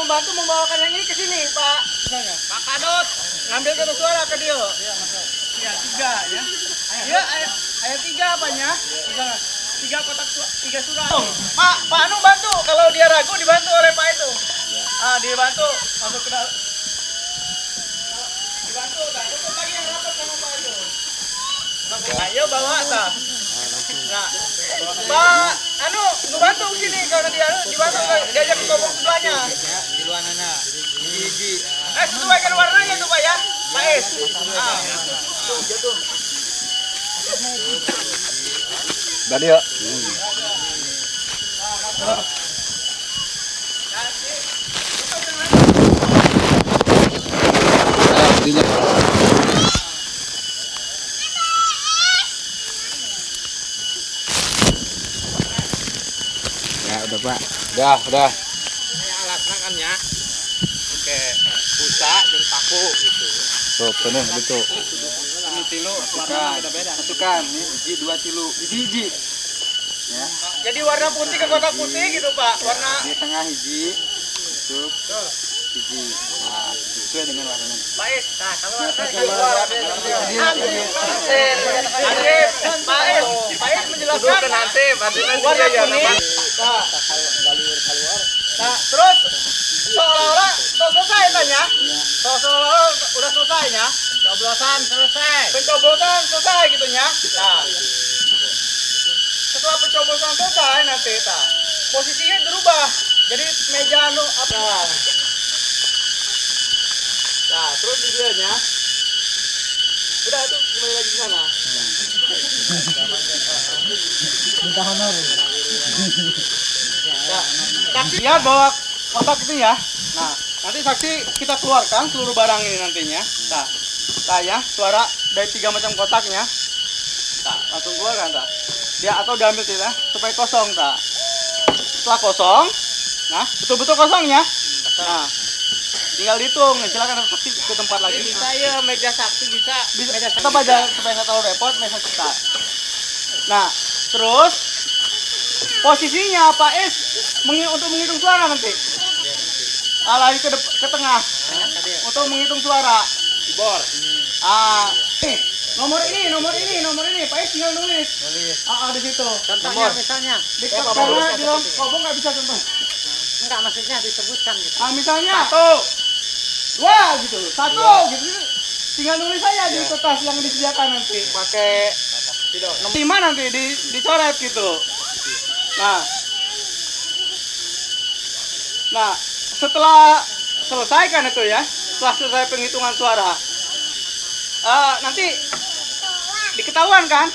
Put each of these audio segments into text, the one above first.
membantu membawakan yang ini ke sini, Pak. Pak Kadot, ngambil kertas suara ke dia. Ya, 3 ya. Iya, ayat 3 apanya? 3 kotak 3 surat. Pak Anu bantu, kalau dia ragu dibantu oleh Pak itu. Dibantu masuk ke dalam. Dibantu, tutup lagi yang rapat sama Pak itu. Ayo bawa ta. Nah, Pak Anu ngebantu sini kalau dia dibantu diajak ke kobong sebelahnya. Di luar nana. Hiji. Sesuaikan warnanya tuh Pak ya. Pak Es. Tuh, jatuh. Tadi ya. Ya udah Pak. Udah. Ini alatnya kan ya. Oke, busa dan paku gitu. Tuh, penuh gitu. Ini tilu, beda-beda. Masukkan, ini hiji 2 tilu. Hiji. Ya. Jadi warna putih ke kotak putih gitu Pak. Warna Di tengah hiji. Masuk. Hiji. Nah, sesuai dengan warnanya. Pak Es. Nah, kalau keluar Pak Es menjelaskan nanti warna kuning. Nah, terus seolah-olah selesai tanya. Seolah-olah udah selesai ya. Pencoblosan selesai gitu ya. Nah, setelah pencoblosan selesai nanti posisinya berubah. Jadi meja apa? Nah, terus videonya. Udah tuh kembali lagi ke sana. Minta honor. Nah, saksi lihat bawa kotak itu ya. Nah, nanti saksi kita keluarkan seluruh barang ini nantinya. Nah ya, suara dari 3 macam kotaknya. Nah, langsung keluarkan dia atau diambil tidak supaya kosong setelah kosong, nah betul-betul kosongnya. Nah, tinggal dihitung. Silakan saksi ke tempat lagi. Bisa ya meja saksi bisa. Kita baca supaya nggak terlalu repot meja kita. Nah, terus posisinya Pak Es untuk menghitung suara nanti. Lari ke tengah untuk menghitung suara. Bor. Nomor ini, Pak Es tinggal nulis. Di situ. Contohnya misalnya. Karena di dalam kobong nggak bisa contoh. Enggak, maksudnya disebutkan gitu. Misalnya 1, 2 gitu, 1 gitu. Tinggal nulis saja di kertas yang disediakan nanti. Pakai 5 nanti dicoret gitu. Nah, setelah selesai kan itu ya, setelah selesai penghitungan suara, nanti diketahuan kan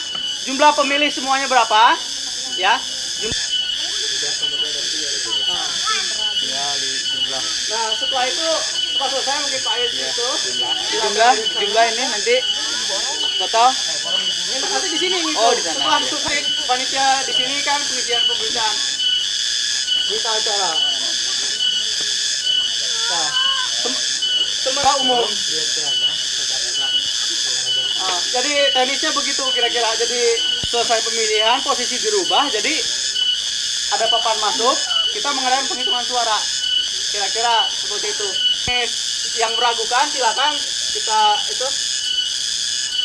jumlah pemilih semuanya berapa, ya. Nah, setelah itu setelah selesai mungkin Pak Is itu Jumlah ini nanti total. nanti di sini gitu. Oh, di sana. Setelah selesai panitia di sini kan pengisian pemberitaan berita acara. Nah, sementara umum. Jadi teknisnya begitu kira-kira. Jadi selesai pemilihan posisi dirubah. Jadi ada papan masuk. Kita mengadakan penghitungan suara. Kira-kira seperti itu. Yang meragukan silakan kita itu.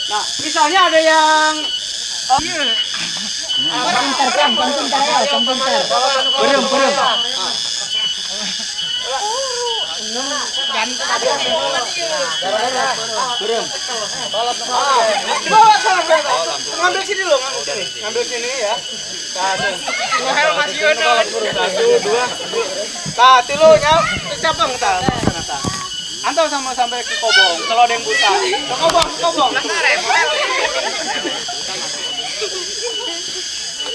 Nah, misalnya ada yang ngambil sini loh, ngambil sini ya. Satu, dua. Nah, tilunya cabang antar sampai ke kobong. Kalau ada yang buta, ke kobong.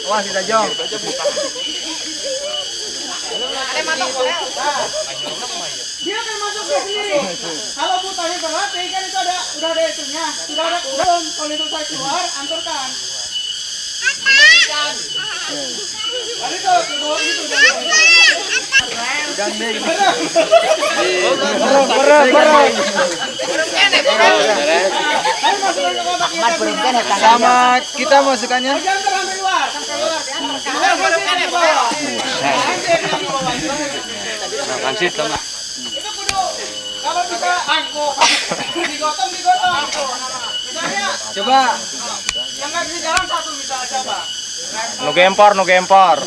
Wah, kita jong. Dia akan masuk ke sendiri. Kalau butanya terlatih kan itu udah ada itunya, sudah ada belum. Kalau itu saya keluar, antarkan. Tadi tuh ke bawah itu Sama kita masukannya. jangan sampai luar, Kasih sama. Kalau bisa digotong. Misalnya Coba. yang nggak bisa jalan satu bisa coba. Nu gempor.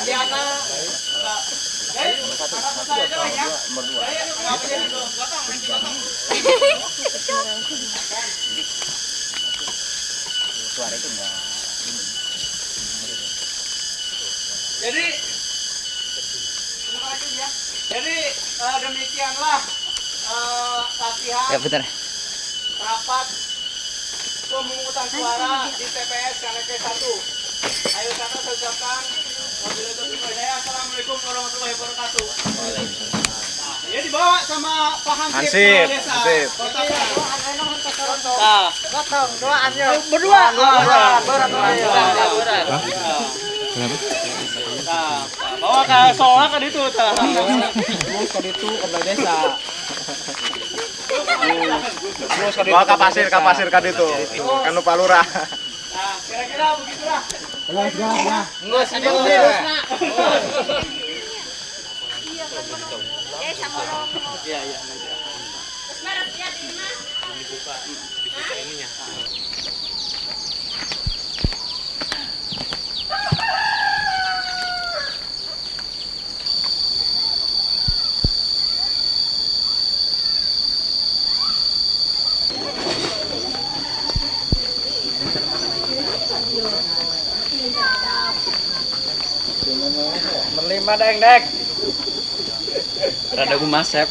Diana. Guys, satu saya aja lah ya. Saya nggak bisa digotong. Suara itu enggak. Jadi terima kasih ya. Jadi demikianlah latihan Ya benar. rapat pemungutan suara di TPS Kaneke 1. Ayo kata saya ucapkan wabillahi taufiq wal hidayah. Assalamualaikum warahmatullahi wabarakatuh. Nah, ya dibawa sama Pak Hansip Kepala Desa. Kotaknya. Nah, Gotong doanya. berdua. Nah, bawa ke soalnya ke ditu tah. Terus ke itu ke balai desa. Bawa ka pasir ka ditu. Kanu palurah. Nah, kira-kira begitulah. Enggak sih Iya, iya. Merlima dek. Rada gumasep.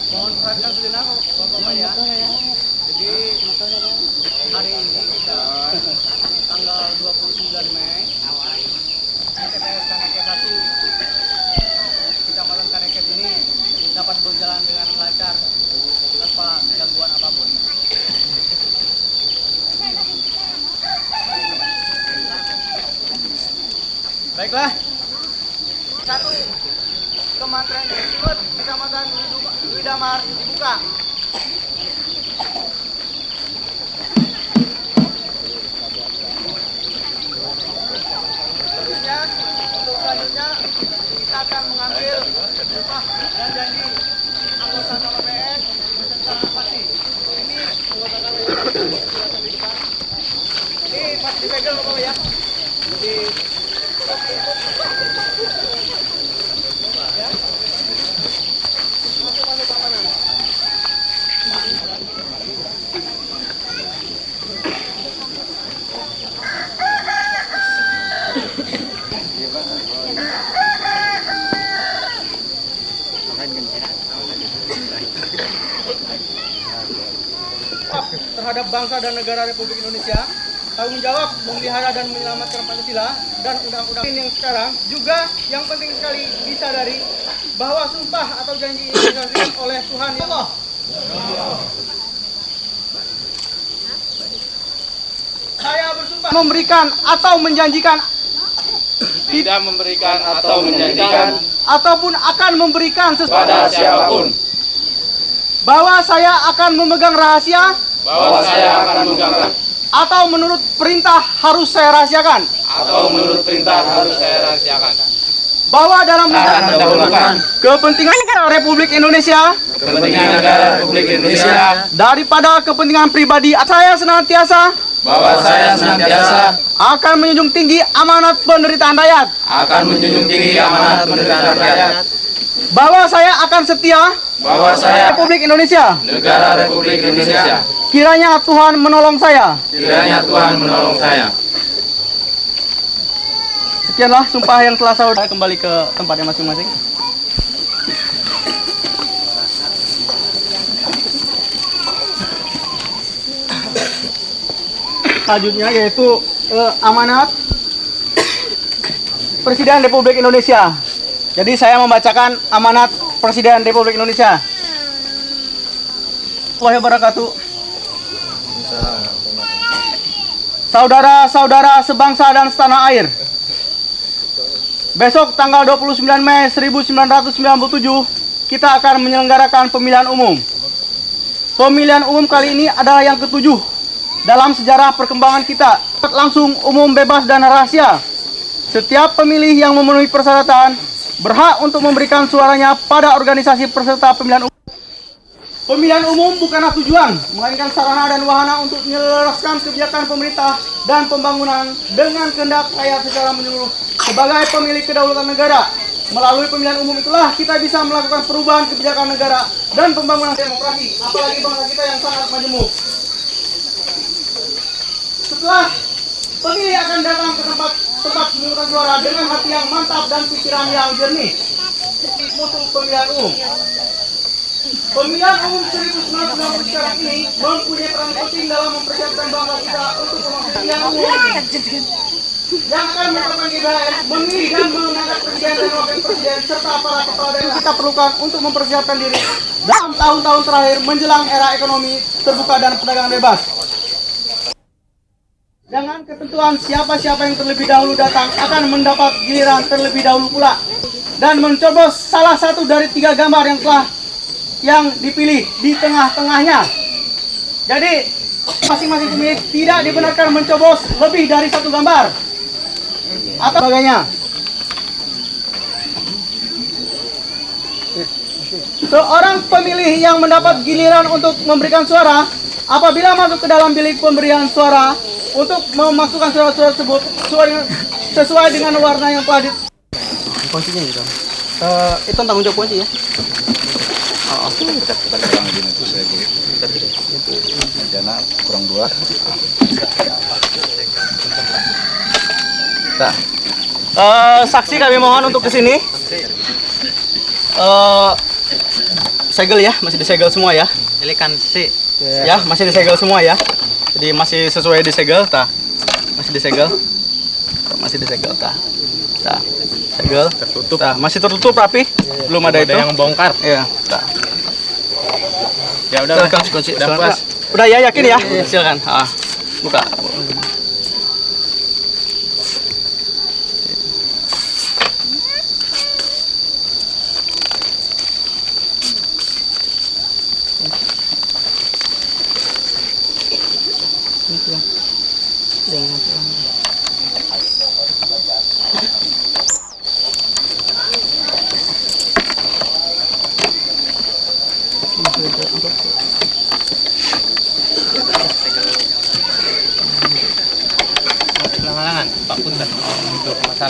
Mohon perhatikan sejenak Bapak ya. Jadi hari ini kita tanggal 29 Mei TPS Kaneke 1 Kecamatan Kaneke ini dapat berjalan dengan lancar tanpa gangguan apapun. Baiklah. Satu Kementerian Dikut Kecamatan Widamar dibuka. Selanjutnya, untuk selanjutnya kita akan mengambil sumpah dan janji anggota KPPS beserta saksi. Ini anggota KPPS. Ini masih dipegang Bapak ya. Jadi ya. Masuk tangan. Terhadap bangsa dan negara Republik Indonesia, tanggung jawab memelihara dan menyelamatkan Pancasila dan undang-undang yang sekarang juga yang penting sekali disadari bahwa sumpah atau janji ini diberikan oleh Tuhan ya Allah. Saya bersumpah memberikan atau menjanjikan Tidak memberikan atau menjanjikan ataupun akan memberikan pada siapapun bahwa saya akan memegang rahasia bahwa saya akan memegang atau menurut perintah harus saya rahasiakan atau menurut perintah harus saya rahasiakan bahwa dalam akan mendahulukan kepentingan negara Republik Indonesia kepentingan negara Republik Indonesia daripada kepentingan pribadi saya senantiasa bahwa saya senantiasa akan menjunjung tinggi amanat penderitaan rakyat akan menjunjung tinggi amanat penderitaan rakyat bahwa saya akan setia bahwa saya Republik Indonesia negara Republik Indonesia kiranya Tuhan menolong saya. kiranya Tuhan menolong saya. Sekianlah sumpah yang telah saya kembali ke tempatnya masing-masing. Selanjutnya yaitu amanat Presiden Republik Indonesia. Jadi saya membacakan amanat Presiden Republik Indonesia. Wahai wabarakatuh. Saudara-saudara sebangsa dan setanah air. Besok tanggal 29 Mei 1997 kita akan menyelenggarakan pemilihan umum. Pemilihan umum kali ini adalah yang ke-7 dalam sejarah perkembangan kita. Langsung, umum, bebas dan rahasia. Setiap pemilih yang memenuhi persyaratan berhak untuk memberikan suaranya pada organisasi peserta pemilihan umum. Pemilihan umum bukanlah tujuan, melainkan sarana dan wahana untuk menyelaraskan kebijakan pemerintah dan pembangunan dengan kehendak rakyat secara menyeluruh. Sebagai pemilik kedaulatan negara, melalui pemilihan umum itulah kita bisa melakukan perubahan kebijakan negara dan pembangunan demokrasi, apalagi bangsa kita yang sangat majemuk. Setelah pemilih akan datang ke tempat pemungutan suara dengan hati yang mantap dan pikiran yang jernih. Mutu pemilihan umum. Pemilihan umum 1990 sekarang ini mempunyai peran penting dalam mempersiapkan bangsa kita untuk pemilihan umum yang akan merupakan GBHN, memilih dan mengangkat presiden dan wakil presiden serta para kepala daerah. Kita perlukan untuk mempersiapkan diri dalam tahun-tahun terakhir menjelang era ekonomi terbuka dan perdagangan bebas. Dengan ketentuan siapa-siapa yang terlebih dahulu datang akan mendapat giliran terlebih dahulu pula dan mencoblos salah satu dari 3 gambar yang dipilih di tengah-tengahnya. Jadi masing-masing pemilih tidak dibenarkan mencoblos lebih dari 1 gambar atau sebagainya. Seorang pemilih yang mendapat giliran untuk memberikan suara apabila masuk ke dalam bilik pemberian suara untuk memasukkan surat-surat tersebut sesuai dengan warna yang telah di kuncinya gitu. Itu tanggung jawab kunci ya. Kita kurang ini tuh saya gitu. Rencana kurang 2. Nah. Saksi kami mohon untuk kesini. Segel ya, masih disegel semua ya. Silakan sih. Ya, masih disegel semua ya. Jadi masih sesuai disegel, tah. Masih disegel. Masih disegel, tah. Tah. Segel. Tertutup. Tah, masih tertutup rapi. Belum ada itu. yang membongkar. Iya, tah. Ya udah, Silakan kunci. udah Silakan. puas. Udah ya, yakin ya? Silakan. Buka.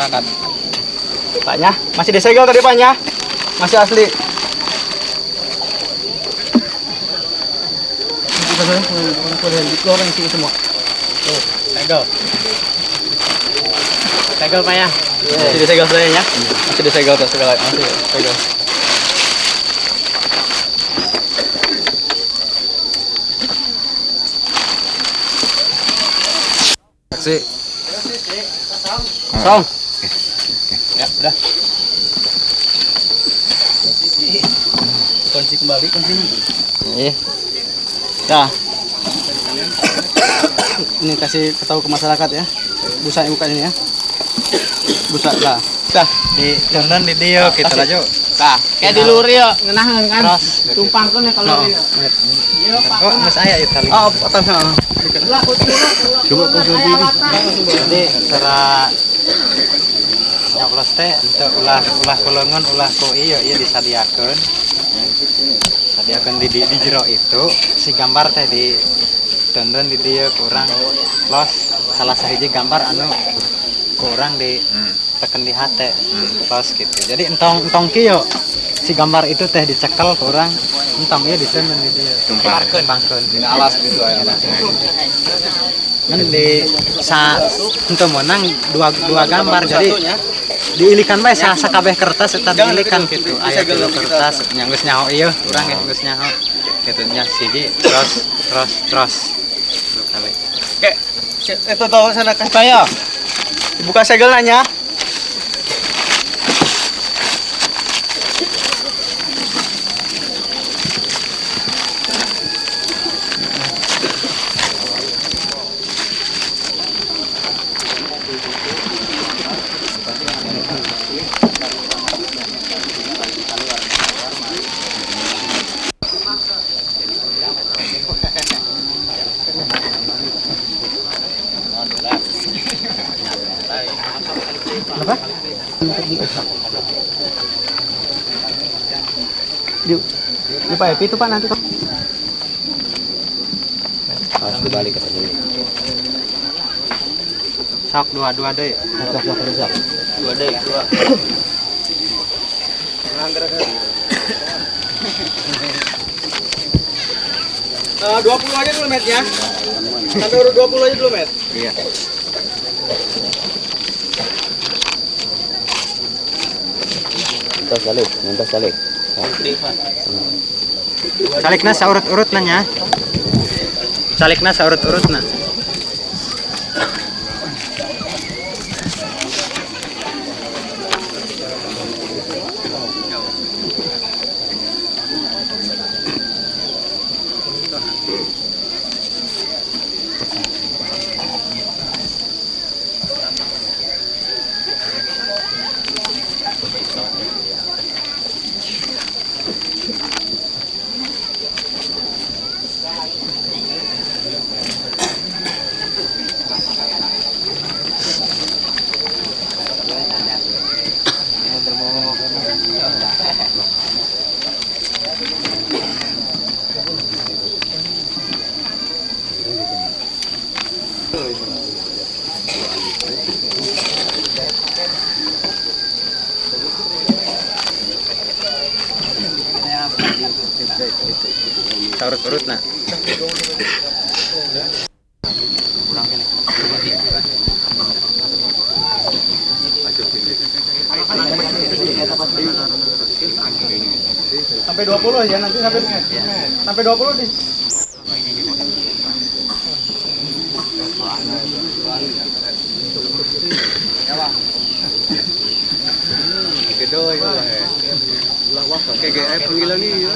masyarakat. Paknya masih disegel tadi paknya, masih asli. Dikeluarin sini semua. Tuh, segel. Segel Pak ya. Masih disegel sayanya, masih disegel tuh segala, masih segel. Saksi. Kosong. Ya, udah. Kunci kembali kuncinya. Iya. Dah. Ini kasih tahu ke masyarakat ya. Busa buka ini ya. Busa dah. Dah. Di tonton di dia kita kasih. laju. Dah. Kayak di luri yo, ngenahan kan. Terus. Tumpangkeun ya kalau No. dia. Iya Pak. Oh, geus aya ieu tali. Oh, atas sana. Coba jadi secara nyoblos teh untuk ulah kulungan ulah ku ieu disadiakeun. Sadiakeun di jero itu si gambar teh di tonton di dieu kurang los salah sahiji gambar anu kurang di teken di hate los gitu. Jadi entong kieu si gambar itu teh dicekel kurang entong ieu ditonton di dieu. Tumpangkeun. Ini alas gitu aya. Men di untuk menang dua gambar jadi diilikan bae sakabeh kertas eta diilikan gitu aya tilu kertas nya geus nyaho ieu urang ge geus nyaho kitu nya siji terus dua kali. Oke. Itu tahu sana kasih saya. Buka segel nanya. Di Pak Epi itu Pak nanti. Harus dibalik ke sini. Sok dua deui. Dua deh, dua. 20 aja dulu Met ya. Sampai urut 20 aja dulu Met. Iya. Minta salik. Salikna saurut-urutna nya. Salikna saurut-urutna. Saurut-urutna. Sampai 20 ya nanti sampai 20 di. Gedoy lah. Ulah wah kayak panggilan ini ya.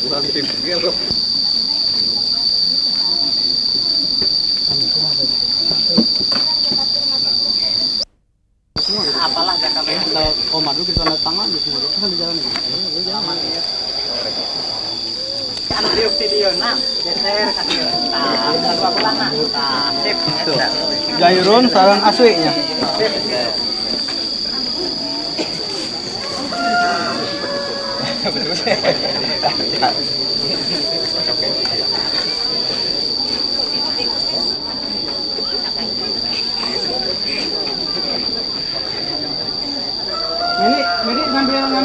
Buang tim gelo. Apalah Jakarta Kalau Omar dulu kita tanda tangan di semua kan di jalan ini. anu diuk video na geser ka dieu. Tah, satu apalah na. Tah, sip. Jairun sarang aslinya.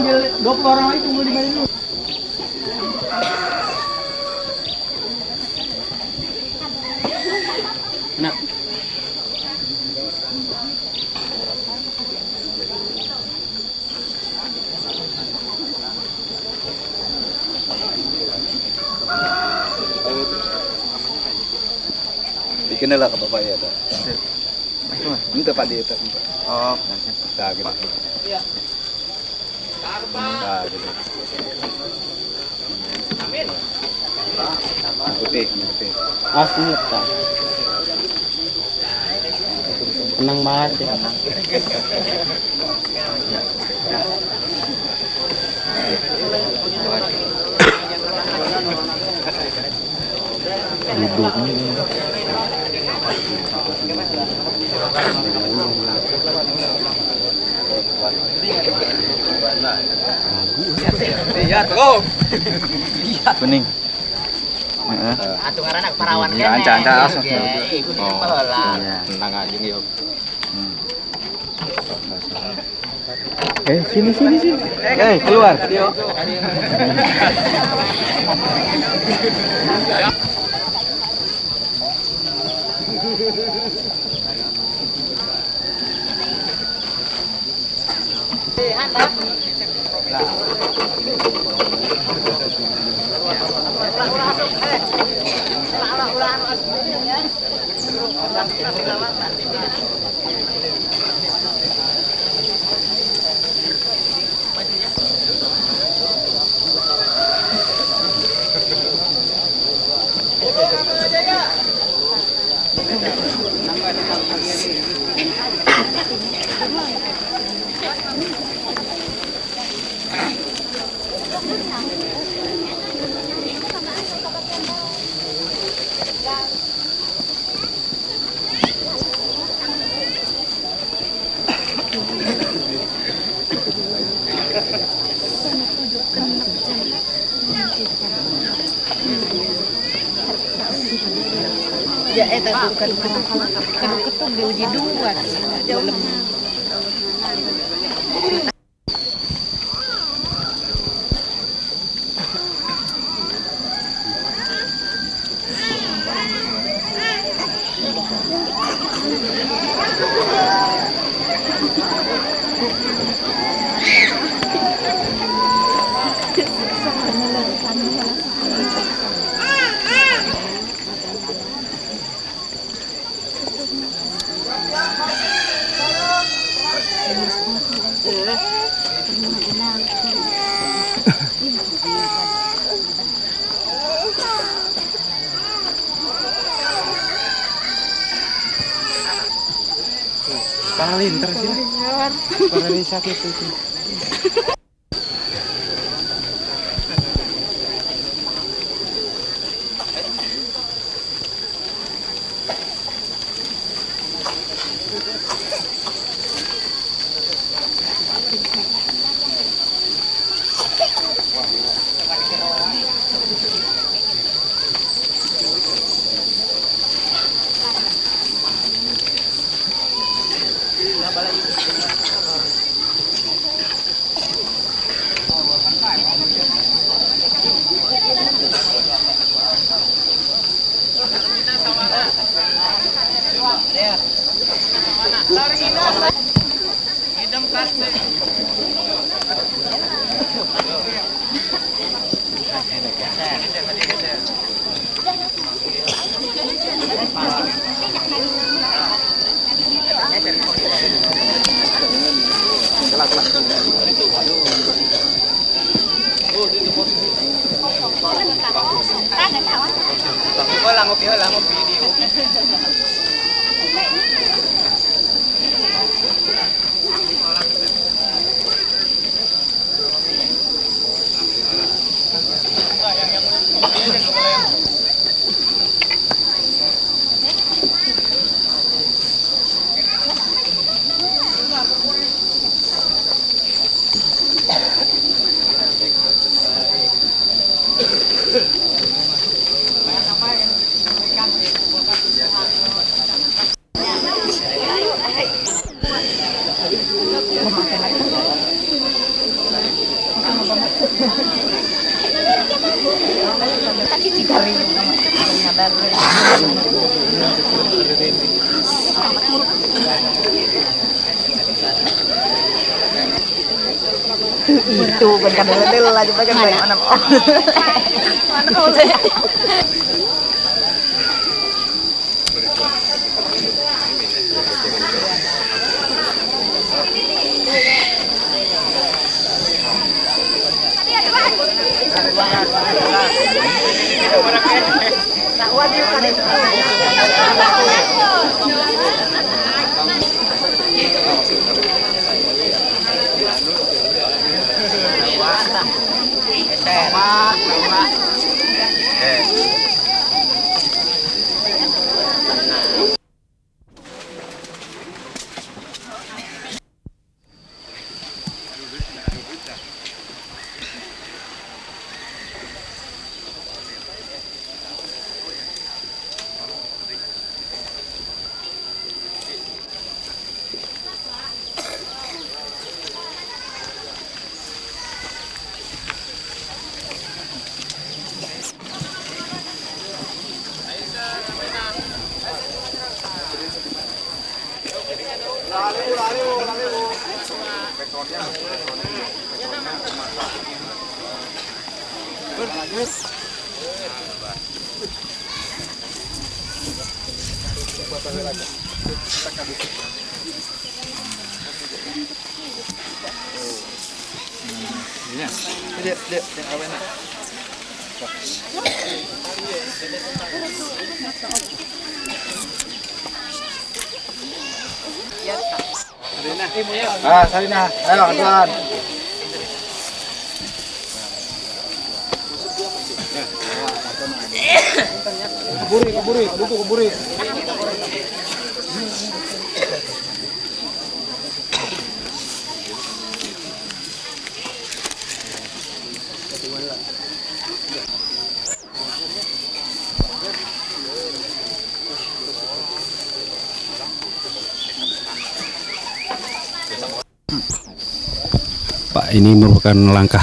panggil 20 orang lagi tunggu di meja dulu. Nah. Bikin lah ke bapak ya, Pak. Ini tempat di atas. Oh, Nah, gitu. Iya. Nah, gitu. Amin. Putih, putih. Asli ya, Tenang banget ya. duduknya Lihat, go. Kuning. Atuh ngaranna parawan Ya, anca-anca asal. Ikut pelan. tentang aja yuk. Sini. Keluar. Ya eta bukan ketuk diuji dua. Paling terus ya. Para sakit itu. Ngopi di. Tadi cicari ngadar. Itu kan kadang-kadang aja bagian mana mau. Mana boleh. Ah, Sarina, ayo aturan. Kuburi, duduk kuburi. Pak, ini merupakan langkah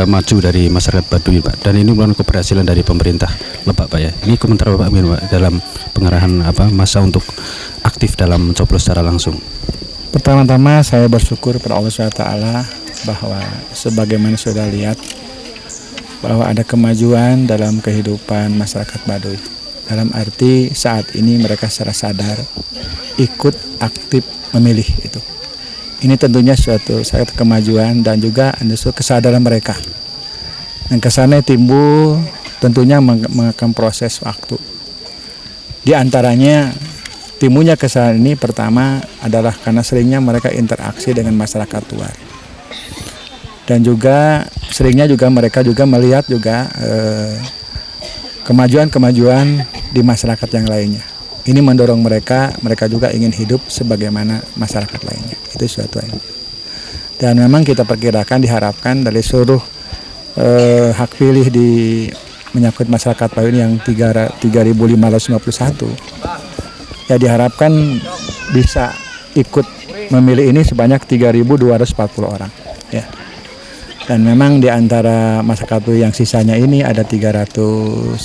maju dari masyarakat Baduy, Pak, dan ini merupakan keberhasilan dari pemerintah Lebak, Pak ya. Ini komentar Bapak Pak dalam pengarahan masa untuk aktif dalam mencoblos secara langsung. Pertama-tama saya bersyukur kepada Allah SWT bahwa sebagaimana sudah lihat bahwa ada kemajuan dalam kehidupan masyarakat Baduy. Dalam arti saat ini mereka secara sadar ikut aktif memilih itu. Ini tentunya suatu kemajuan dan juga kesadaran mereka. Dan kesana timbul tentunya memakan proses waktu. Di antaranya timbulnya kesadaran ini pertama adalah karena seringnya mereka interaksi dengan masyarakat luar. Dan juga seringnya juga mereka juga melihat juga kemajuan-kemajuan di masyarakat yang lainnya. Ini mendorong mereka juga ingin hidup sebagaimana masyarakat lainnya. Itu suatu yang. Dan memang kita perkirakan diharapkan dari seluruh hak pilih di menyangkut masyarakat Baduy yang 3.551, ya diharapkan bisa ikut memilih ini sebanyak 3.240 orang. Ya. Dan memang di antara masyarakat Baduy yang sisanya ini ada 311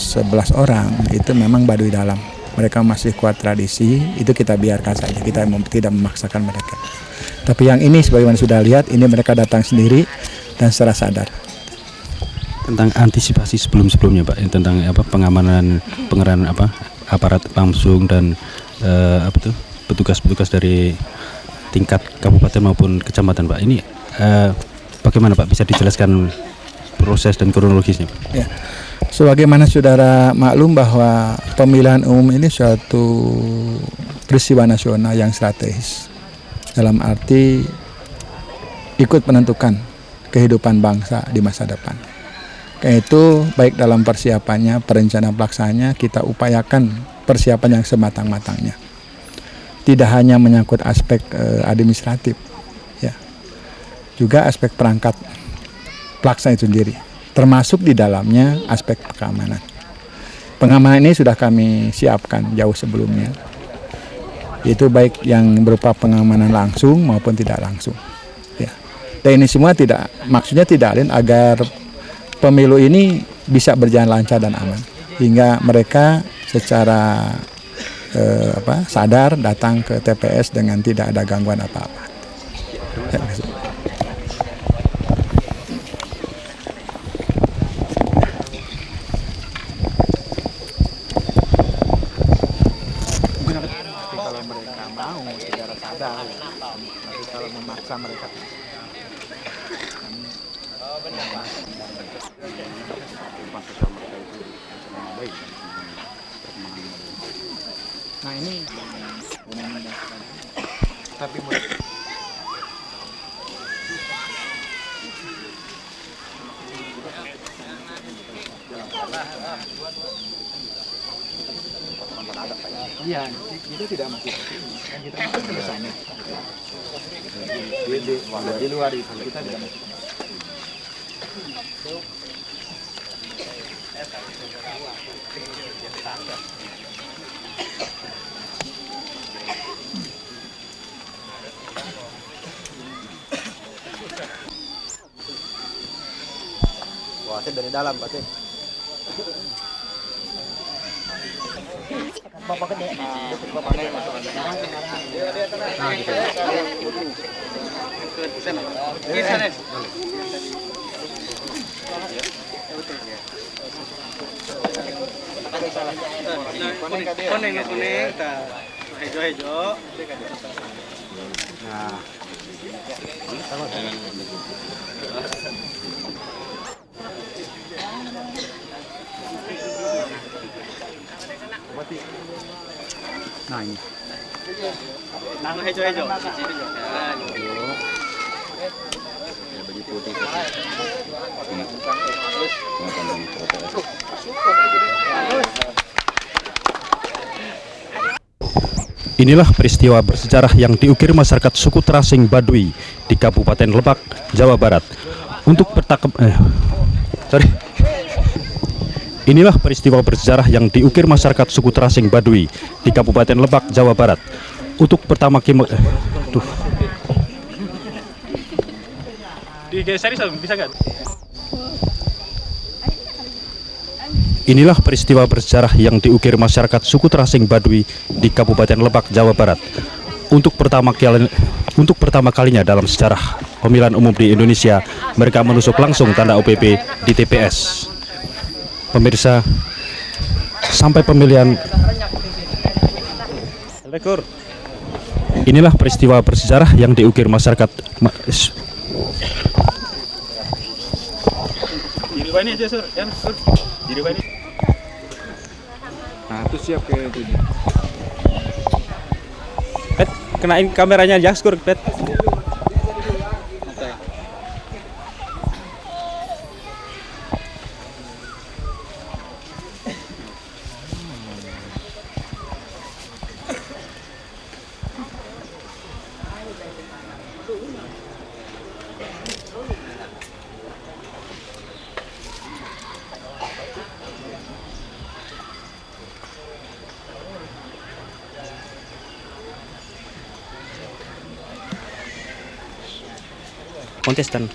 orang, itu memang Baduy dalam. Mereka masih kuat tradisi, itu kita biarkan saja, kita tidak memaksakan mereka. Tapi yang ini sebagaimana sudah lihat, ini mereka datang sendiri dan secara sadar. Tentang antisipasi sebelum-sebelumnya, Pak, tentang pengamanan, pengerahan aparat langsung dan petugas-petugas dari tingkat kabupaten maupun kecamatan, Pak. Ini bagaimana, Pak, bisa dijelaskan proses dan kronologisnya? Ya. Sebagaimana saudara maklum bahwa pemilihan umum ini suatu peristiwa nasional yang strategis. Dalam arti ikut menentukan kehidupan bangsa di masa depan. Karena itu baik dalam persiapannya, perencanaan pelaksanaannya kita upayakan persiapan yang sematang-matangnya. Tidak hanya menyangkut aspek administratif, ya, juga aspek perangkat pelaksana itu sendiri. Termasuk di dalamnya aspek keamanan. Pengamanan ini sudah kami siapkan jauh sebelumnya. Itu baik yang berupa pengamanan langsung maupun tidak langsung. Ya. Dan ini semua maksudnya tidak lain agar pemilu ini bisa berjalan lancar dan aman, hingga mereka secara sadar datang ke TPS dengan tidak ada gangguan apa-apa. Terima kasih. Kalau mereka mau secara sadar, tapi kalau memaksa mereka. Nah ini, tapi iya, kita tidak masuk kan kita masuk ke sana. Di luar itu kita tidak masuk. Wah, dari dalam berarti. Bapak gede. Nah, gitu. Kuning, hijau. Nah. Nah ini. Nah, hijau. Baju putih. Terus Inilah peristiwa bersejarah yang diukir masyarakat suku Terasing Baduy di Kabupaten Lebak, Jawa Barat. Inilah peristiwa bersejarah yang diukir masyarakat suku Terasing Baduy di Kabupaten Lebak, Jawa Barat. Untuk pertama kali Inilah peristiwa bersejarah yang diukir masyarakat suku Terasing Baduy di Kabupaten Lebak, Jawa Barat. Untuk pertama kalinya dalam sejarah pemilihan umum di Indonesia, mereka menusuk langsung tanda OPP di TPS. Pemirsa, sampai pemilihan inilah peristiwa bersejarah yang diukir masyarakat nah, itu siap kayak itu. kenain kameranya aja, Skur, Pet. Kontestan.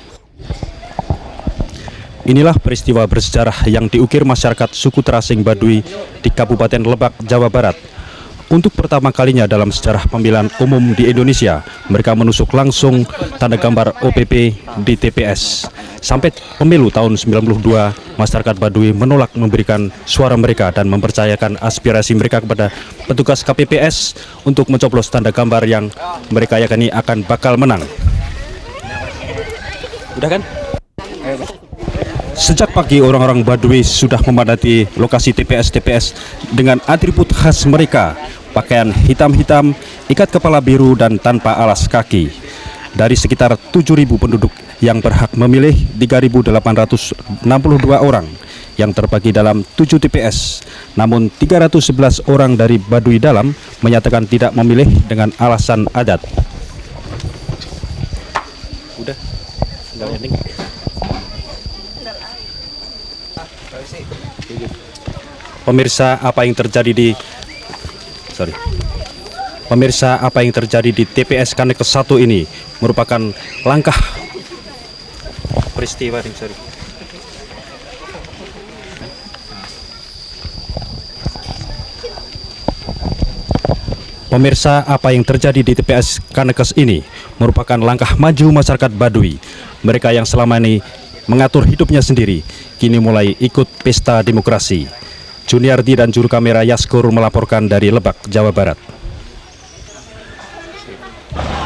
Inilah peristiwa bersejarah yang diukir masyarakat suku Terasing Baduy di Kabupaten Lebak, Jawa Barat. Untuk pertama kalinya dalam sejarah pemilihan umum di Indonesia, mereka menusuk langsung tanda gambar OPP di TPS. Sampai pemilu tahun 92, masyarakat Baduy menolak memberikan suara mereka dan mempercayakan aspirasi mereka kepada petugas KPPS untuk mencoblos tanda gambar yang mereka yakini akan bakal menang. Udah kan? Sejak pagi orang-orang Baduy sudah memadati lokasi TPS dengan atribut khas mereka, pakaian hitam-hitam, ikat kepala biru dan tanpa alas kaki. Dari sekitar 7.000 penduduk yang berhak memilih, 3.862 orang yang terbagi dalam 7 TPS. Namun 311 orang dari Baduy Dalam menyatakan tidak memilih dengan alasan adat. Udah. Pemirsa, apa yang terjadi di TPS Kanekes 1 ini merupakan langkah peristiwa Pemirsa, apa yang terjadi di TPS Kanekes ini merupakan langkah maju masyarakat Baduy. Mereka yang selama ini mengatur hidupnya sendiri, kini mulai ikut pesta demokrasi. Juniardi dan juru kamera Yaskur melaporkan dari Lebak, Jawa Barat.